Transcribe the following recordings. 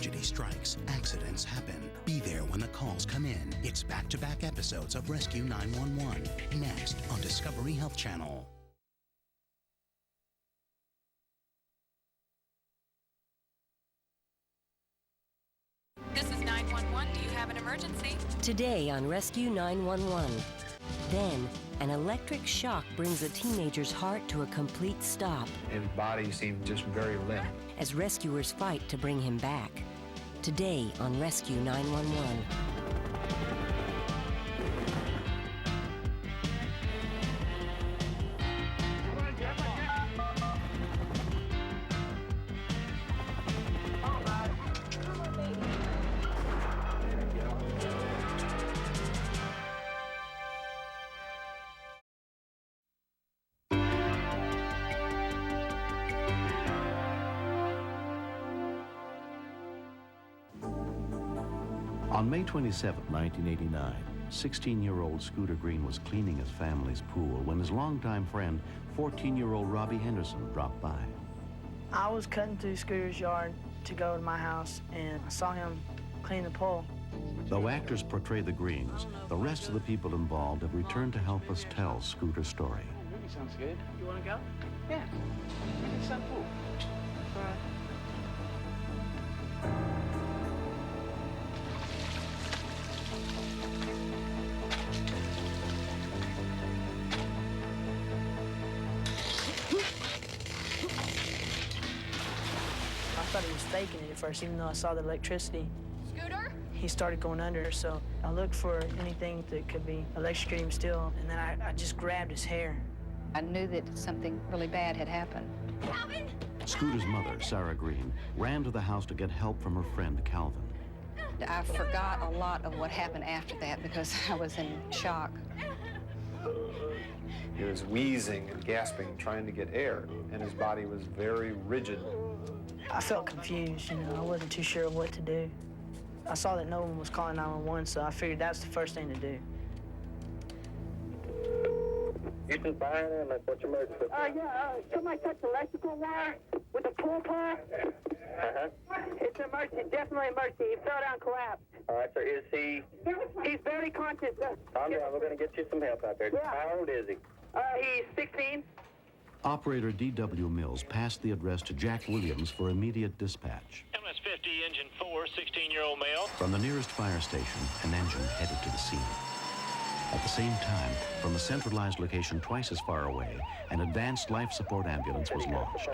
tragedy strikes, accidents happen. Be there when the calls come in. It's back-to-back episodes of Rescue 911, next on Discovery Health Channel. This is 911. Do you have an emergency? Today on Rescue 911. Then, an electric shock brings a teenager's heart to a complete stop. His body seemed just very limp. As rescuers fight to bring him back. Today on Rescue 911. On May 27, 1989, 16-year-old Scooter Green was cleaning his family's pool when his longtime friend, 14-year-old Robbie Henderson, dropped by. I was cutting through Scooter's yard to go to my house, and I saw him clean the pool. Though actors portray the Greens, the rest of the people involved have returned to help us tell Scooter's story. Really sounds good. You want to go? Yeah. We can some pool. All right. I thought he was faking it at first, even though I saw the electricity. Scooter? He started going under, so I looked for anything that could be electrocuting him still, and then I just grabbed his hair. I knew that something really bad had happened. Calvin? Scooter's mother, Sarah Green, ran to the house to get help from her friend, Calvin. I forgot a lot of what happened after that because I was in shock. He was wheezing and gasping, trying to get air, and his body was very rigid. I felt confused, I wasn't too sure what to do. I saw that no one was calling 911, so I figured that's the first thing to do. Houston Fire, and what's your emergency? Somebody touched electrical wire with a pull plug. It's an emergency, definitely emergency. He fell down, collapsed. All right, sir. Is he? He's very conscious. Calm down. We're going to get you some help out there. Yeah. How old is he? He's 16. Operator D.W. Mills passed the address to Jack Williams for immediate dispatch. MS-50, engine 4, 16-year-old male. From the nearest fire station, an engine headed to the scene. At the same time, from a centralized location twice as far away, an advanced life support ambulance was launched.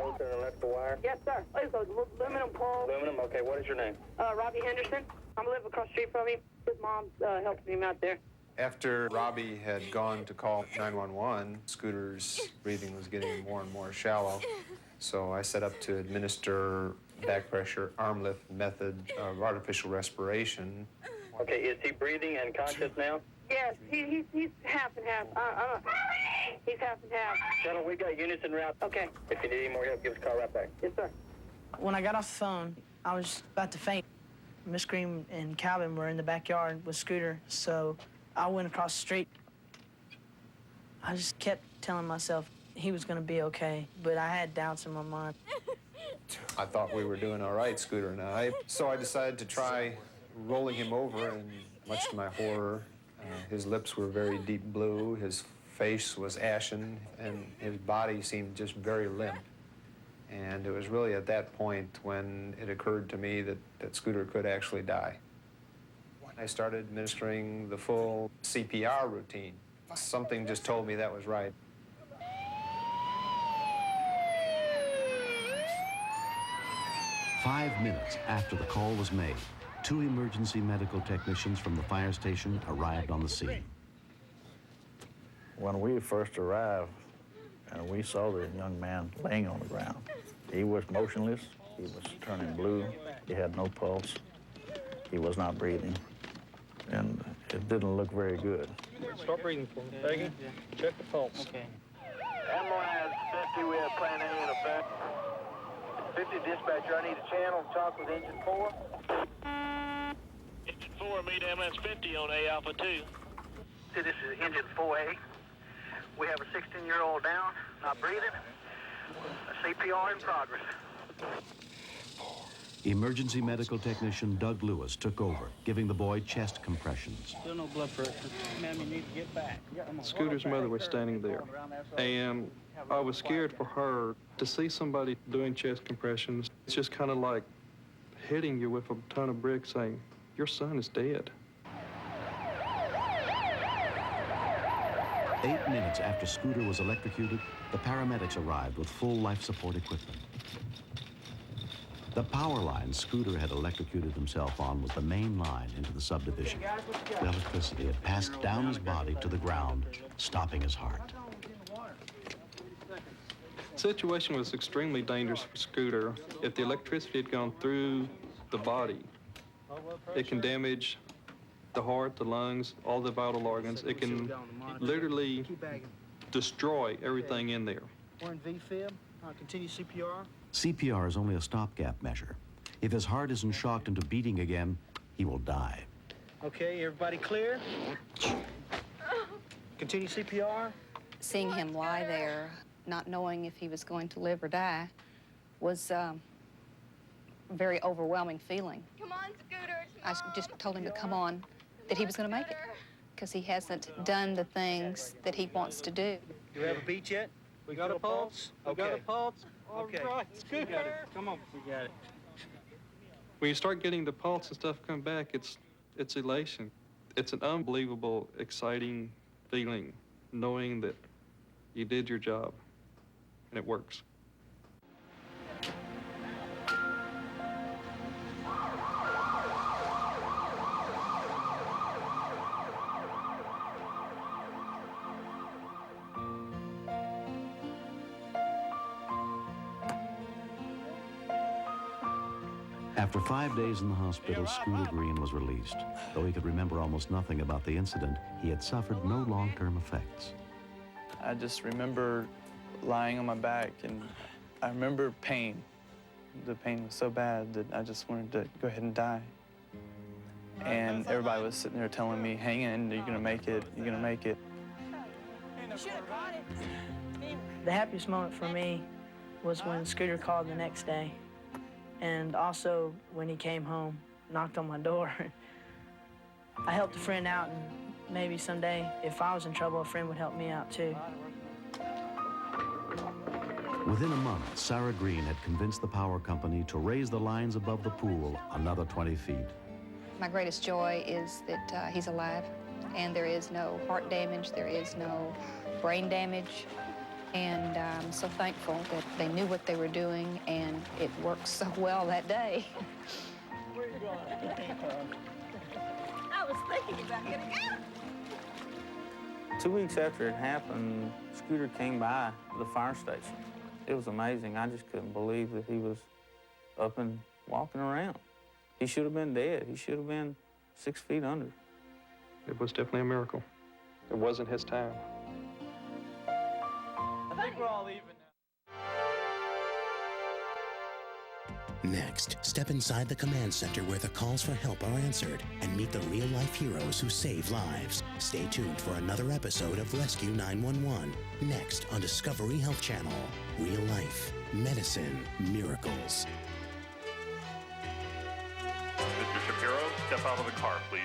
Yes, sir. It's a aluminum pole. Aluminum? Okay, what is your name? Robbie Henderson. I'm living across the street from him. His mom's helping him out there. After Robbie had gone to call 911, Scooter's breathing was getting more and more shallow. So I set up to administer back pressure arm lift method of artificial respiration. Okay, is he breathing and conscious now? Yes, he's half and half. He's half and half. Gentlemen, we got units en route. Okay. If you need any more help, give us a call right back. Yes, sir. When I got off the phone, I was about to faint. Miss Green and Calvin were in the backyard with Scooter, so I went across the street. I just kept telling myself he was going to be okay, but I had doubts in my mind. I thought we were doing all right, Scooter and I. So I decided to try rolling him over, and much to my horror, his lips were very deep blue, his face was ashen, and his body seemed just very limp. And it was really at that point when it occurred to me that Scooter could actually die. I started administering the full CPR routine. Something just told me that was right. "5 minutes after the call was made, 2 emergency medical technicians from the fire station arrived on the scene. When we first arrived, and we saw the young man laying on the ground, he was motionless, he was turning blue, he had no pulse, he was not breathing, and it didn't look very good. Start breathing for me. Peggy, check the pulse. Okay. Ambulance 50, we have plan A in effect. 50 dispatcher, I need a channel talk with engine 4. Engine 4, meet ambulance 50 on A Alpha 2. See, this is engine 4A. We have a 16-year-old down, not breathing. A CPR in progress. Emergency medical technician Doug Lewis took over, giving the boy chest compressions. Still no blood pressure. Ma'am, you need to get back. Scooter's mother was standing there, and I was scared for her to see somebody doing chest compressions. It's just kind of like hitting you with a ton of bricks saying, your son is dead. 8 minutes after Scooter was electrocuted, the paramedics arrived with full life support equipment. The power line Scooter had electrocuted himself on was the main line into the subdivision. The electricity had passed down his body to the ground, stopping his heart. The situation was extremely dangerous for Scooter. If the electricity had gone through the body, it can damage the heart, the lungs, all the vital organs. It can literally destroy everything in there. We're in VFib. Continue CPR. CPR is only a stopgap measure. If his heart isn't shocked into beating again, he will die. Okay, everybody clear? Continue CPR. Seeing him lie there, not knowing if he was going to live or die, was a very overwhelming feeling. Come on, Scooter. I just told him to come on, that he was going to make it, because he hasn't done the things that he wants to do. Do we have a beat yet? We got a pulse? We got a pulse? All right, Scooter. Come on. We got it. When you start getting the pulse and stuff come back, it's elation. It's an unbelievable, exciting feeling, knowing that you did your job and it works. After 5 days in the hospital, Scooter Green was released. Though he could remember almost nothing about the incident, he had suffered no long-term effects. I just remember lying on my back, and I remember pain. The pain was so bad that I just wanted to go ahead and die. And everybody was sitting there telling me, hang in, you're gonna make it, you're gonna make it. The happiest moment for me was when Scooter called the next day. And also when he came home, knocked on my door. I helped a friend out, and maybe someday, if I was in trouble, a friend would help me out too. Within a month, Sarah Green had convinced the power company to raise the lines above the pool another 20 feet. My greatest joy is that he's alive, and there is no heart damage, there is no brain damage. And I'm so thankful that they knew what they were doing, and it worked so well that day. Where you going? I was thinking about getting out. 2 weeks after it happened, Scooter came by the fire station. It was amazing. I just couldn't believe that he was up and walking around. He should have been dead. He should have been 6 feet under. It was definitely a miracle. It wasn't his time. I think we're all even now. Next, step inside the command center where the calls for help are answered and meet the real-life heroes who save lives. Stay tuned for another episode of Rescue 911, next on Discovery Health Channel. Real life, medicine, miracles. Mr. Shapiro, step out of the car, please.